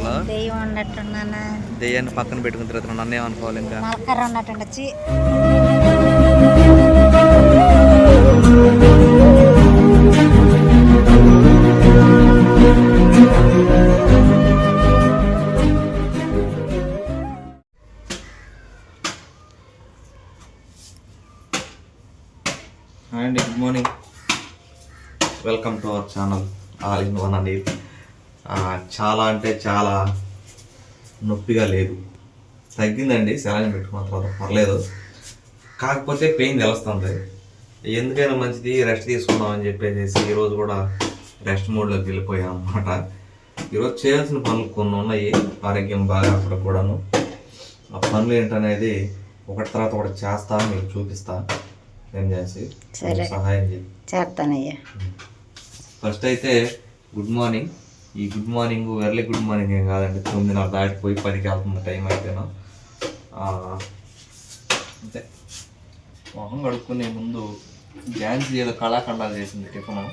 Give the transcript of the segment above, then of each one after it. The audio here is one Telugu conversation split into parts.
అసలు దెయ్యం ఉన్నట్టున్నానా? దెయ్యాన్ని పక్కన పెట్టుకుని తిరుగుతున్నా, నన్ను ఏమనుకోవాలి ఇంకా. మలకర్ర ఉన్నట్టుండొచ్చి. హాయ్ అండి, good morning. Welcome to our channel all in one అండి. చాలా అంటే చాలా నొప్పిగా లేదు, తగ్గిందండి. సెలైన్ పెట్టుకున్న తర్వాత పర్లేదు, కాకపోతే పెయిన్ తెలుస్తుంది. ఎందుకైనా మంచిది రెస్ట్ తీసుకుందాం అని చెప్పేసి ఈరోజు కూడా రెస్ట్ మోడ్లోకి వెళ్ళిపోయాం అన్నమాట. ఈరోజు చేయాల్సిన పనులు కొన్ని ఉన్నాయి, ఆరోగ్యం బాగా అక్కడ కూడాను. ఆ పనులు ఏంటనేది ఒకటి తర్వాత ఒకటి చేస్తా, మీకు చూపిస్తా. ఏం చేసి సహాయం చేస్తానయ్యా. ఫస్ట్ అయితే గుడ్ మార్నింగ్. ఈ good morning early good morning ఏం కాదండి, 9:30 దాటిపోయి 10కి వెళ్తుంది టైం అయితేనా. అంతే, మొహం కడుక్కునే ముందు ఝాన్సీ ఏదో కళాఖండాలు చేసింది టిఫిన్.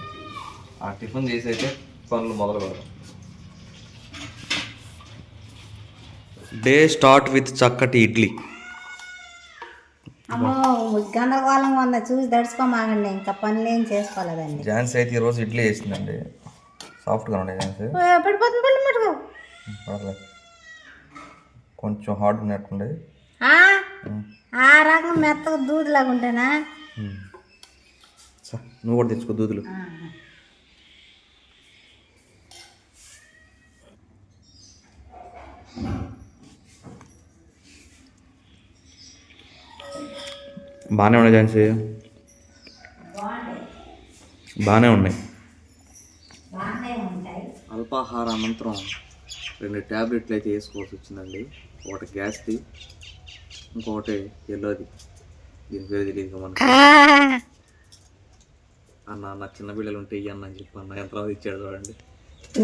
ఆ టిఫిన్ చేసి అయితే పనులు మొదలు పెడదాం. డే స్టార్ట్ విత్ చక్కటి ఇడ్లీ. అమ్మో, గందరగోళంగా ఉందా, చూసి దడుచుకోమాగండి. ఇంకా పనులు ఏం చేసుకోలేదండి. ఝాన్సీ అయితే ఈరోజు ఇడ్లీ వేసిందండి, సాఫ్ట్గా ఉండే ఝాన్సీ. పడిపోతుంది, పళ్ళు మటుకు పర్లేదు, కొంచెం హార్డ్ ఉన్నట్టుండే. ఆ రకం మెత్తగా దూదిలాగా ఉంటానా. నువ్వు కూడా తెచ్చుకో దూదులు. బాగానే ఉన్నాయి ఝాన్సీ, బాగానే ఉన్నాయి. అల్పాహార అనంతరం 2 ట్యాబ్లెట్లు అయితే వేసుకోవాల్సి వచ్చిందండి. ఒకటి గ్యాస్ది, ఇంకొకటి ఎల్లోది. దీని పేరు తెలియదు మనకి. నా చిన్న పిల్లలు ఉంటే ఇయ్యన్న అని చెప్పి అన్న ఎంత ఇచ్చాడు చూడండి.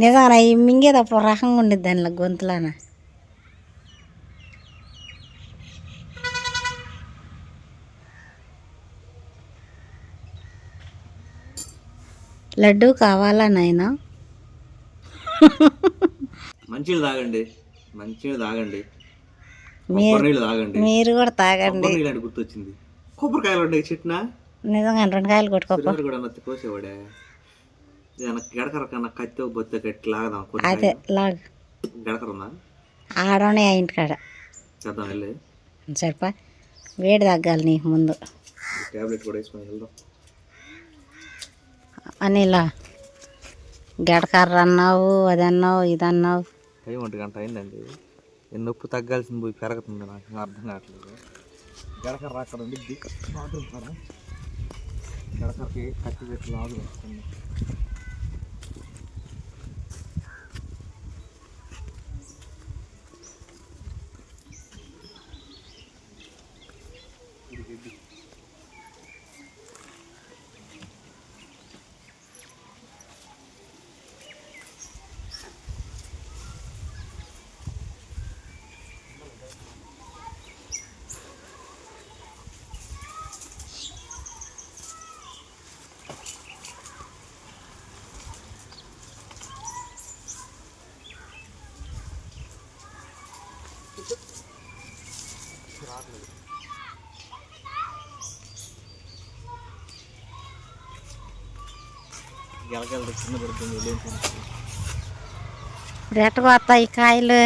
నిజానా, ఈ మింగేటప్పుడు రకంగా ఉండేది దానిలో గొంతులాన. లడ్డు కావాలా నాయనా? మంచినీళ్ళు తాగండి, మంచినీళ్ళు తాగండి, మీరు తాగండి. మీరు కూడా తాగండి. నీళ్ళు గుర్తొచ్చింది, కొబ్బరికాయలు ఉంటాయి చెట్టున. నిజంగా 2 కాయలు కొట్టుకోపో. కూడా నత్తి కోసేవాడే, గడకర కన్నా కత్తి బొత్త కట్టి లాగదాం. అదే లాగ్ గడకర ఉందా? ఆడనే ఆ ఇంటికాడ చేద్దాం వెళ్ళి. సరిపా, వేడి తగ్గాలి నీకు ముందు. ట్యాబ్లెట్ కూడా వేసుకొని వెళ్దాం అని. ఇలా గడకర్ర అన్నావు, అది అన్నావు, ఇది అన్నావు. టైం 1 గంట అయిందండి. నొప్పి తగ్గాల్సింది పోయి పెరుగుతుంది, నాకు అర్థం కావట్లేదు. గడకర్ర అక్కడ ఉండిద్ది బాత్రూమ్ కాడ, గడకరకి కత్తి పెట్టి లాగు వస్తుంది. రెట్టకు వస్తాయి కాయలు.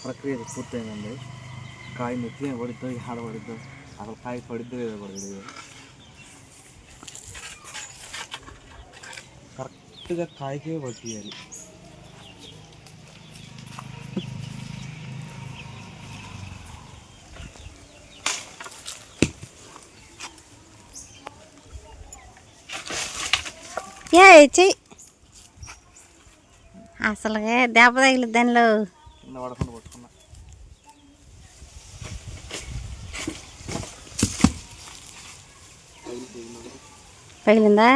ప్రక్రియ పూర్తయిందండి. కాయ నెత్తిన పడిద్దో ఆడ పడిద్దో, అసలు కాయ పడిద్దో ఏదో పడదు. కరెక్ట్గా కాయకే పట్టియాలి. చెయ్యి అసలు దెబ్బ తగిలి దానిలో పడకుండా పట్టుకున్నా. పగిలిందా?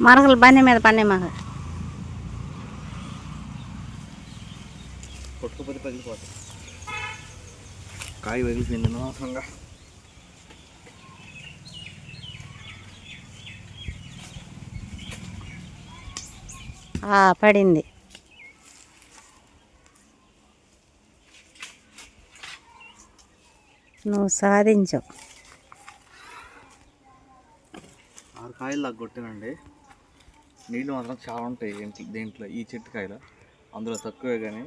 మరకలు బండి మీద పండి మాకు కొట్టుకుపోతే పగిలిపోతాయి. కాయ పగిలిపోయింది అనవసరంగా. పడింది. నువ్వు సాధించావు. 6 కాయలు దాకా కొట్టానండి. నీళ్ళు మాత్రం చాలా ఉంటాయి దీంట్లో, ఈ చెట్టు కాయలు. అందులో తక్కువే కానీ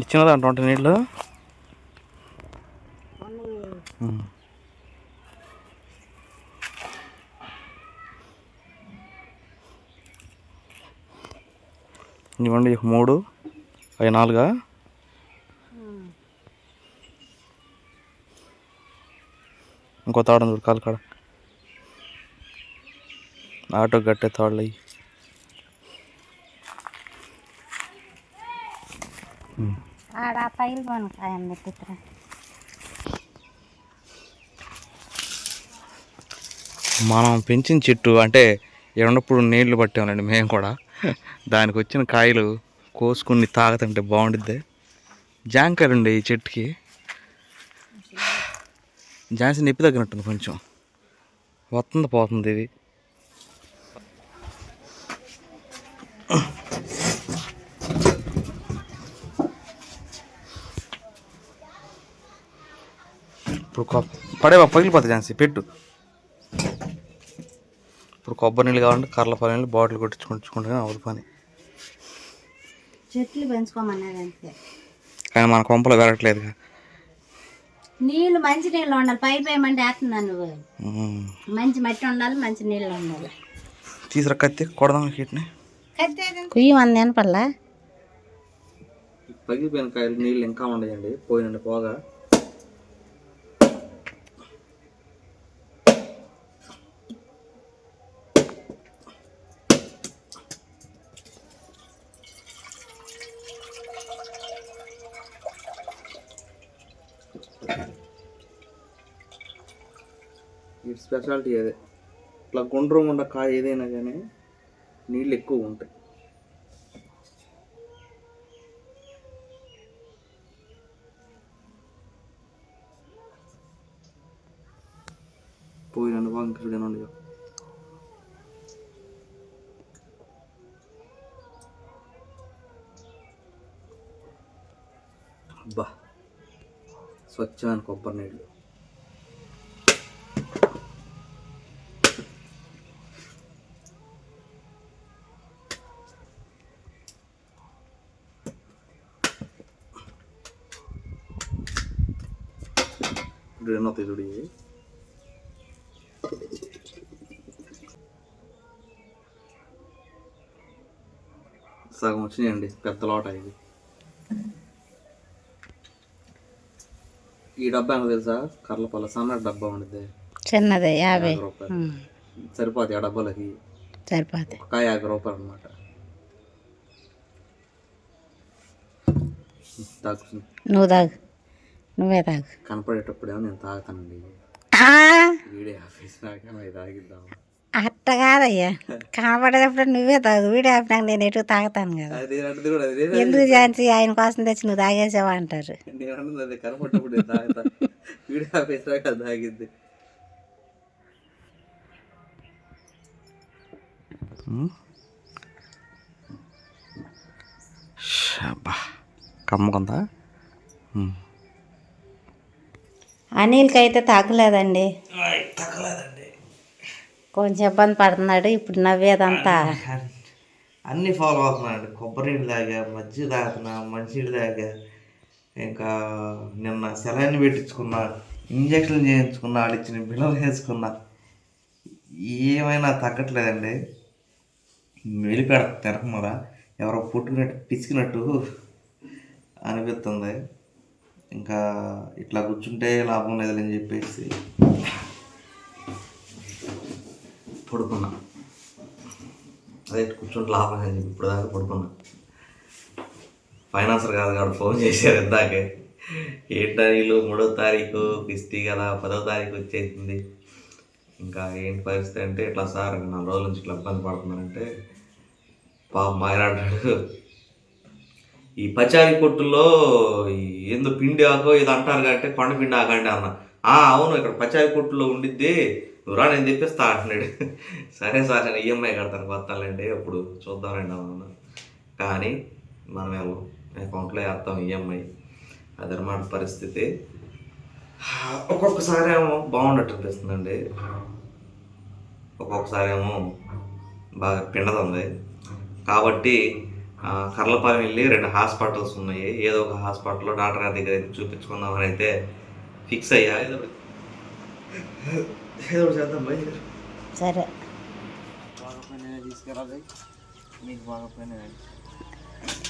ఇచ్చినదంట ఉంటాయి నీళ్ళు. ఇవ్వండి 3 అవి 4. ఇంకో తాడు చూడు కాలు కాడ. ఆటో గట్టే తాళ్ళు అయ్యి. మనం పెంచిన చెట్టు అంటే ఎన్నప్పుడు నీళ్లు పట్టామండి మేము కూడా. దానికి వచ్చిన కాయలు కోసుకుని తాగుతుంటే బాగుండిద్ది. జాంకాయలు ఉండే ఈ చెట్టుకి. జాన్సీ నొప్పి తగ్గినట్టుంది కొంచెం. వస్తుంది పోతుంది ఇది. ఇప్పుడు పడేవా పగిలిపోతుంది జాన్సీ పెట్టు. ఇప్పుడు కొబ్బరి నీళ్ళు కావాలంటే కర్రలపాల నీళ్ళు బాటిల్ కొట్టించుకుంటే అవదు పని. చెట్లు పెంచుకోమన్నది అంతే. కానీ మన కొంపలో పెరగట్లేదు. నీళ్ళు మంచి నీళ్ళు ఉండాలి. పైపు వేయమంటే వేస్తున్నాను నువ్వు. మంచి మట్టి ఉండాలి, మంచి నీళ్ళు ఉండాలి. తీసురా కత్తి కొడదాం వీటిని. కుయ్యమంది వినపల్లా. పగిలిపోయిన కాయలు నీళ్ళు ఇంకా ఉండయండి, పోయినండి పోగా. ఈ స్పెషాలిటీ అదే, ఇట్లా గుండ్రం ఉండ కాయ ఏదైనా కానీ నీళ్ళు ఎక్కువ ఉంటాయి. పోయినండి బాగా ఇంకా చూడండి. అబ్బా స్వచ్ఛమైన కొబ్బరి నీళ్ళు. ఎన్నో చూడు, సగం వచ్చినాయండి పెద్ద లోట ఇది. ఈ డబ్బా ఏమో తెలుసా, కర్లపల్ల సన్నటి డబ్బా ఉండేది, చిన్నదే 50 రూపాయలు సరిపోతాయి. ఆ డబ్బాలకి సరిపోతాయి. కాయ 50 రూపాయలు అనమాట. నువ్వు తాగు, నువ్వే తాగు. కనపడేటప్పుడేమో నేను తాగుతానండి. వీడియో ఆఫీస్ నాకేమో తాగిద్దాం. అట్ట కాదయ్యా, కనపడేటప్పుడు నువ్వే తాగు. వీడియో ఆపినాక నేను ఎటు తాగుతాను కదా. ఎందుకు ఝాన్సీ ఆయన కోసం తెచ్చి నువ్వు తాగేసావా అంటారు. నేను అదే కనపడేటప్పుడు నేను తాగుతా. వీడియో ఆఫీస్ నాక తాగిద్ది. కమ్మకుందా. అనిల్కి అయితే తగ్గలేదండి, తగ్గలేదండి. కొంచెం ఇబ్బంది పడుతున్నాడు. ఇప్పుడు నవ్వేదంతా అన్నీ ఫాలో అవుతున్నాడు. కొబ్బరి నీళ్ళు తాగా, మజ్జిగ తాగుతున్నా, మంచినీళ్ళు తాగా, ఇంకా నిన్న సెలైన్ పెట్టించుకున్నా, ఇంజక్షన్లు చేయించుకున్నా, ఆడిచ్చిన బిల్లలు వేసుకున్నా, ఏమైనా తగ్గట్లేదండి. వెళ్ళిపెడ తిరగమర ఎవరో పుట్టుకున్నట్టు పిసికినట్టు అనిపిస్తుంది. ఇంకా ఇట్లా కూర్చుంటే లాభం లేదని చెప్పేసి పడుకున్నా. అదే కూర్చుంటే లాభం అని చెప్పి ఇప్పుడు దాకా పడుకున్నా. ఫైనాన్సర్ కాదు కాబట్టి ఫోన్ చేశారు ఇందాకే. ఏంటో వీళ్ళు 3వ తారీఖు కిస్తీ కదా, 10వ తారీఖు వచ్చేసింది, ఇంకా ఏంటి పరిస్థితి అంటే ఇట్లా సార్ 4 రోజుల నుంచి ఇట్లా ఇబ్బంది పడుతున్నానంటే పాప మాయరాడాడు. ఈ పచారీ కొట్టుల్లో ఏందో పిండి ఆకో ఇది అంటారు కాబట్టి కొండ పిండి ఆకండి అన్న. అవును ఇక్కడ పచారీ కొట్టులో ఉండిద్ది, నువ్వు రా నేను తెప్పిస్తా అంటున్నాడు. సరే సార్ నేను ఈఎంఐ కడతాను కొత్తాలండి అప్పుడు చూద్దామండి అవును. కానీ మనం వెళ్ళం, అకౌంట్లో వేస్తాం ఈఎంఐ. అదనమాట పరిస్థితి. ఒక్కొక్కసారి ఏమో బాగున్నట్టు అనిపిస్తుందండి, ఒక్కొక్కసారి ఏమో బాగా పిండదుంది. కాబట్టి కర్లపాలెం వెళ్ళి 2 హాస్పిటల్స్ ఉన్నాయి, ఏదో ఒక హాస్పిటల్లో డాక్టర్ గారి దగ్గర అయితే చూపించుకుందామని అయితే ఫిక్స్ అయ్యా. ఏదో చేద్దాం భయ్. సరే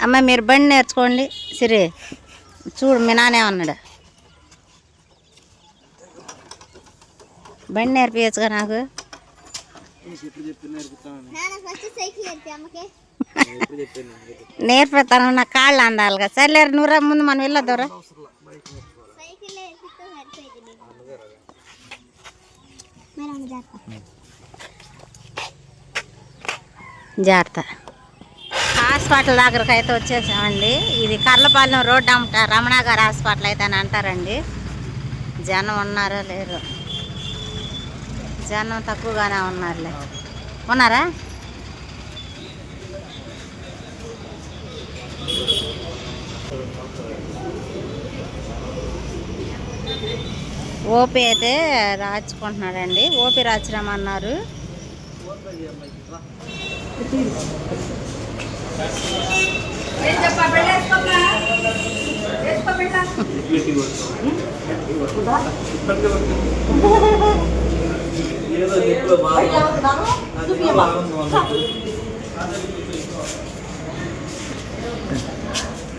అమ్మ మీరు బండి నేర్చుకోండి. సిరి చూడు మీ నాన్నేమన్నాడు, బండి నేర్పించగా నాకు. నేర్పిస్తాను, నా కాళ్ళు అందాలిగా. సర్లేరు నువ్వు రా ముందు, మనం వెళ్ళొద్దురా. జాగ్రత్త. హాస్పిటల్ దగ్గరకు అయితే వచ్చేసామండి. ఇది కర్లపాలెం రోడ్డు అమ్మట రమణ గారి హాస్పిటల్ అయితే అని అంటారండి. జనం ఉన్నారో లేరు, జనం తక్కువగానే ఉన్నారులే. ఉన్నారా? ఓపీ అయితే రాచుకుంటున్నాడండి, ఓపీ రాచిరమన్నారు.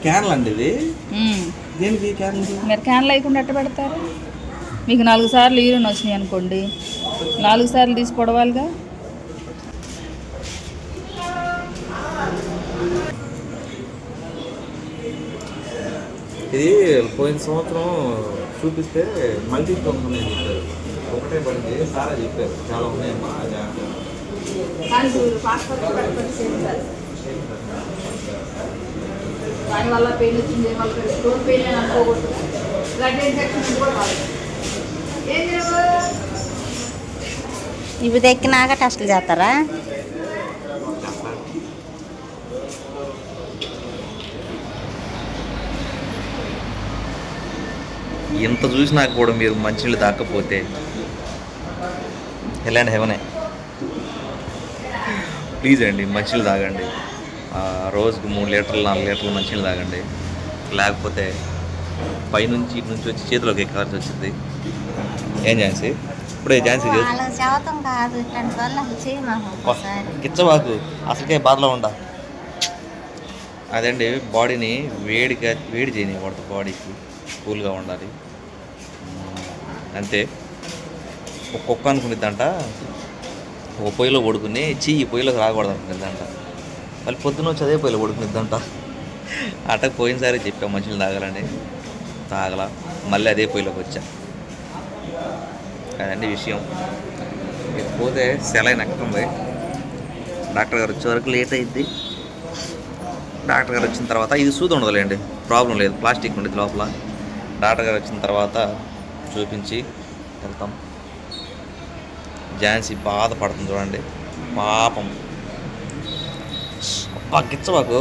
క్యాన్లు అండి ఇది, దేనికి క్యాన్లు? మీరు క్యాన్లు లేకుండా ఎట్ట పెడతారు? మీకు 4 సార్లు యూరిన్ వచ్చినాయి అనుకోండి, 4 సార్లు తీసి పొడవాలిగా. ఇది పోయిన సంవత్సరం చూపిస్తే మల్టీ స్టోన్స్ ఉన్నాయని చెప్పారు, ఒకటే పడింది సారా చెప్పారు చాలా ఉన్నాయమ్మా. దానివల్ల పెయిన్ వచ్చింది, వాళ్ళకి స్టోన్ పెయిన్ అని అనుకోకూడదు, బ్లడ్ ఇన్ఫెక్షన్ కూడా కాదు. ఇవి దక్కినాక టెస్టులు చేస్తారా? ఎంత చూసినా కూడా మీరు మంచినీళ్ళు తాకపోతే ఎలాంటి హెవెనే. ప్లీజ్ అండి మంచినీళ్ళు తాగండి, రోజుకు 3 లీటర్లు 4 లీటర్లు మంచినీళ్ళు తాగండి. లేకపోతే పైనుంచి ఇటు నుంచి వచ్చి చేతిలోకి ఎక్కాల్సి వచ్చింది. ఏం ఝాన్సీ ఇప్పుడే ఝాన్సీ కిచ్చబాకు, అసలుకే బాధలో ఉండ. అదండి బాడీని వేడి చేయనివ్వకూడదు, బాడీకి కూల్గా ఉండాలి అంతే. ఒక కుక్క అనుకునిద్దంట ఒక పొయ్యిలో పడుకుని ఈ పొయ్యిలోకి రాకూడదు అనుకునిద్దంట, మళ్ళీ పొద్దున వచ్చి అదే పొయ్యిలో పడుకునిద్దంట. అటకు పోయినసారి చెప్పా మంచినీళ్ళు తాగాలని, తాగల, మళ్ళీ అదే పొయ్యిలోకి వచ్చా. అదండి విషయం. పోతే సెలైన్ ఎక్కుతుంది, డాక్టర్ గారు వచ్చే వరకు లేట్ అయింది. డాక్టర్ గారు వచ్చిన తర్వాత ఇది సూది ఉండదులేండి, ప్రాబ్లం లేదు, ప్లాస్టిక్ ఉండేది లోపల. డాక్టర్ గారు వచ్చిన తర్వాత చూపించి వెళ్తాం. ఝాన్సీ బాధపడుతుంది చూడండి పాపం. గిచ్చబాకు,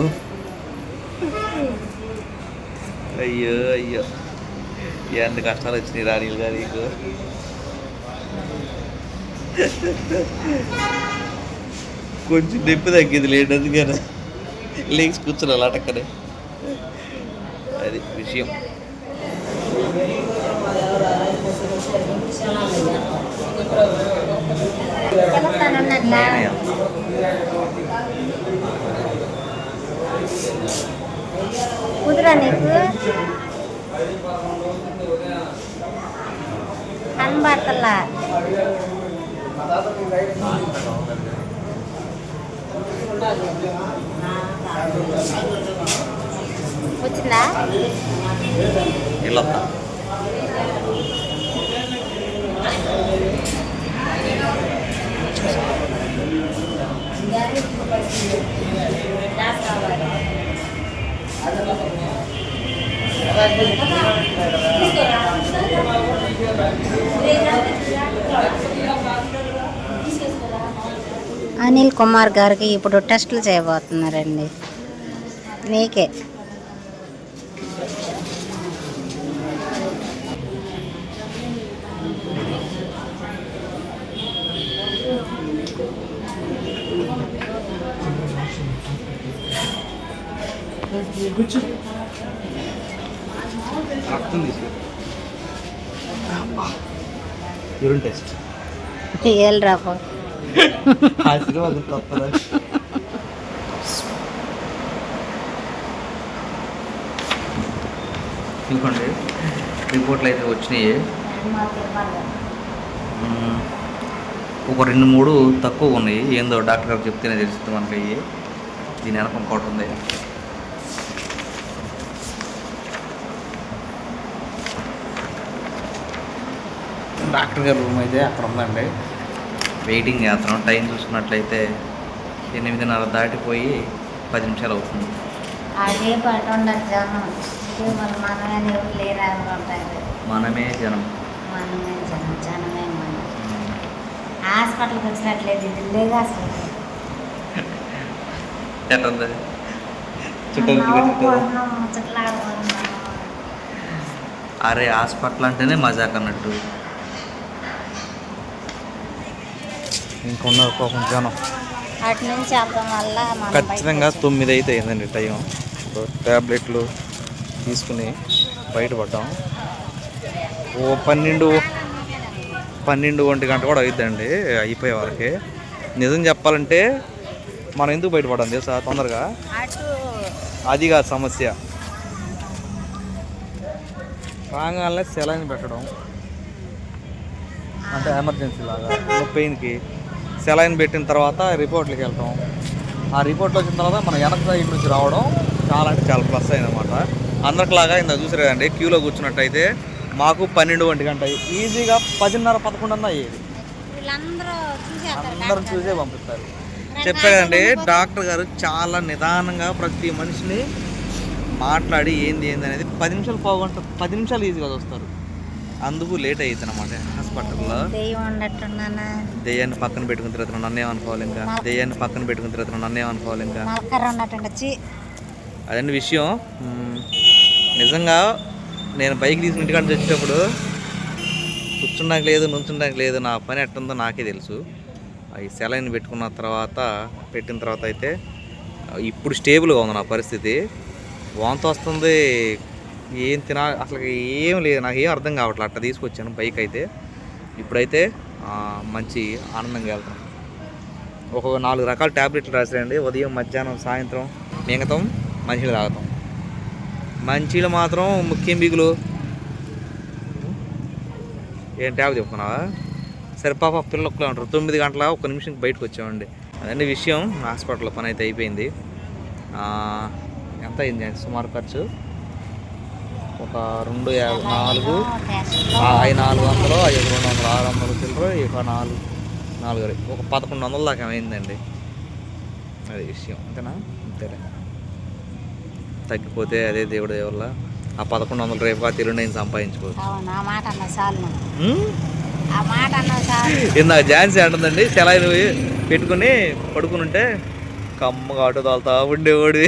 అయ్యో అయ్యో ఎన్ని కష్టాలు వచ్చినాయి రాణీలు గారు నీకు. కొంచెం నొప్పి తగ్గింది లేండి, అందుకని లేచి కూర్చున్నాను అటక్కనే. అది విషయం. కుదురా నీకు కనబడతల్లా. వచ్చిందా ఇలా అనిల్ కుమార్ గారికి ఇప్పుడు టెస్టులు చేయబోతున్నారండి. నీకే యూరిన్ టెస్ట్ ఏళ్ళు రాపో ఇంకోండి రిపోర్ట్లు అయితే వచ్చినాయి. ఒక 2-3 తక్కువ ఉన్నాయి. ఏందో డాక్టర్ గారు చెప్తేనే తెలుస్తుంది మనకి. అయ్యి దీని వెనక ఇంకోటి ఉంది. డాక్టర్ గారి రూమ్ అయితే అక్కడ ఉందండి. వెయిటింగ్ చేస్తున్నాం. టైం చూసుకున్నట్లయితే 8:30 దాటిపోయి 10 నిమిషాలు అవుతుంది. అదే పట్టు ఉండదు జనం. మనమే లేరా ఉంటారు. మనమే జనం. మనమే జనం. జనమే మనం. హాస్పిటల్కి వచ్చినట్లేదు. ఇది లేదు అసలు. ఎట్టుంది చుట్టాలు? అరే హాస్పిటల్ అంటేనే మజాక్ అన్నట్టు. ఇంకున్నారు పాపం జనం. అటు నుంచి వెళ్తాం వల్ల ఖచ్చితంగా 9 అయితే అయిందండి టైం. ట్యాబ్లెట్లు తీసుకుని బయటపడ్డాం. ఓ 12-1 గంట కూడా అవుతుందండి అయిపోయే వరకే. నిజం చెప్పాలంటే మనం ఎందుకు బయటపడ్డాం తెలుసా తొందరగా? అది కాదు సమస్య. రాగానే సెలైన్ పెట్టడం అంటే ఎమర్జెన్సీ లాగా పెయిన్కి సెలైన్ పెట్టిన తర్వాత రిపోర్ట్లకి వెళ్తాం. ఆ రిపోర్ట్లు వచ్చిన తర్వాత మనం వెనక సైడ్ నుంచి రావడం చాలా అంటే చాలా ప్లస్ అయిందన్నమాట. అందరికిలాగా ఇంత చూసారు కదండి, క్యూలో కూర్చున్నట్టయితే మాకు 12-1 గంట ఈజీగా 10:30-11 అయ్యేది. అందరం చూసే పంపిస్తారు. చెప్తా కదండి, డాక్టర్ గారు చాలా నిదానంగా ప్రతి మనిషిని మాట్లాడి ఏంది అనేది 10 నిమిషాలు 10 నిమిషాలు ఈజీగా వస్తారు. అందుకు లేట్ అవుతుంది అనమాట హాస్పిటల్లో. దెయ్యాన్ని పక్కన పెట్టుకున్న తర్వాత నన్నేమనుకోవాలి ఇంకా. దెయ్యాన్ని పక్కన పెట్టుకున్న తర్వాత నన్నేమనుకోవాలి ఇంకా. అదండి విషయం. నిజంగా నేను బైక్ తీసుకుని ఇంటికాడ వచ్చేటప్పుడు కూర్చున్నాక లేదు, నుంచున్నాక లేదు, నా పని ఎట్టుందో నాకే తెలుసు. ఈ సెలైన్ పెట్టిన తర్వాత అయితే ఇప్పుడు స్టేబుల్గా ఉంది నా పరిస్థితి. వాంతి వస్తుంది, ఏం అసలు ఏం లేదు, నాకు ఏం అర్థం కావట్లేదు. అట్లా తీసుకొచ్చాను బైక్ అయితే. ఇప్పుడైతే మంచి ఆనందంగా వెళ్తాం. ఒక 4 రకాల ట్యాబ్లెట్లు రాసారండి. ఉదయం, మధ్యాహ్నం, సాయంత్రం మింగతాం, మంచిగా తాగుతాం. మంచిగా మాత్రం ముఖ్యం బిగులు. ఏం ట్యాబ్ చెప్పుకున్నావా? సరే పాప పిల్లలు ఉంటారు. 9 గంటల 1 నిమిషంకి బయటకు వచ్చామండి. అదండి విషయం. హాస్పిటల్లో పని అయితే అయిపోయింది. ఎంత అయింది సుమారు ఖర్చు? ఒక 254, 400, 500, 600 చిల్లర, ఇక 4 ఒక 1100 దాకా అయిందండి. అది విషయం. అంతేనా? అంతేలే. తగ్గిపోతే అదే దేవుడి వల్ల ఆ 1100 రేపు కాదు ఎల్లుండి సంపాదించుకోవచ్చు. ఇందాక ఝాన్సీ అంటుందండి, సెలైన్ పెట్టుకుని పడుకుని ఉంటే కమ్మగా ఆటో తోలుతా ఉండేవాడు.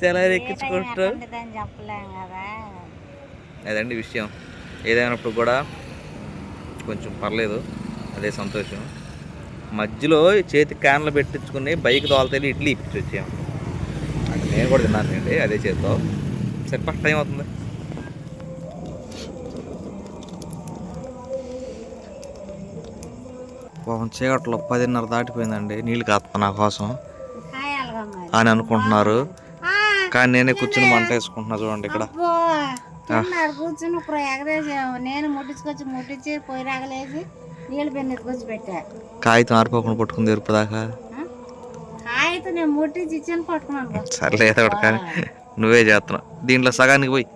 సెలైన్ ఎక్కించుకుంటూ. అదండి విషయం. ఏదైనప్పుడు కూడా కొంచెం పర్లేదు, అదే సంతోషం. మధ్యలో చేతి క్యాన్లు పెట్టించుకుని బైక్ తోలుతాయి ఇడ్లీ ఇప్పించి వచ్చాము. అది నేను కూడా తిన్నాను అండి అదే చేతితో. సరే ఫస్ట్ టైం అవుతుంది. పాపం చీకట్లో 10:30 దాటిపోయిందండి. నీళ్ళు కాస్తా నా కోసం అని అనుకుంటున్నారు, కానీ నేనే కూర్చుని మంట వేసుకుంటున్నా. చూడండి ఇక్కడ కూర్చుని నేను ముట్టించి పొయ్యి రాగలేసి నీళ్ళు పెన్నెత్తి కూర్చి పెట్టా. కాగితం ఆరిపోకుండా పట్టుకుంది ఎరుపు దాకా. కాగితం నేను ముట్టించి ఇచ్చాను పట్టుకున్నాను. సర్లేదు కానీ నువ్వే చేస్తున్నావు. దీంట్లో సగానికి పోయి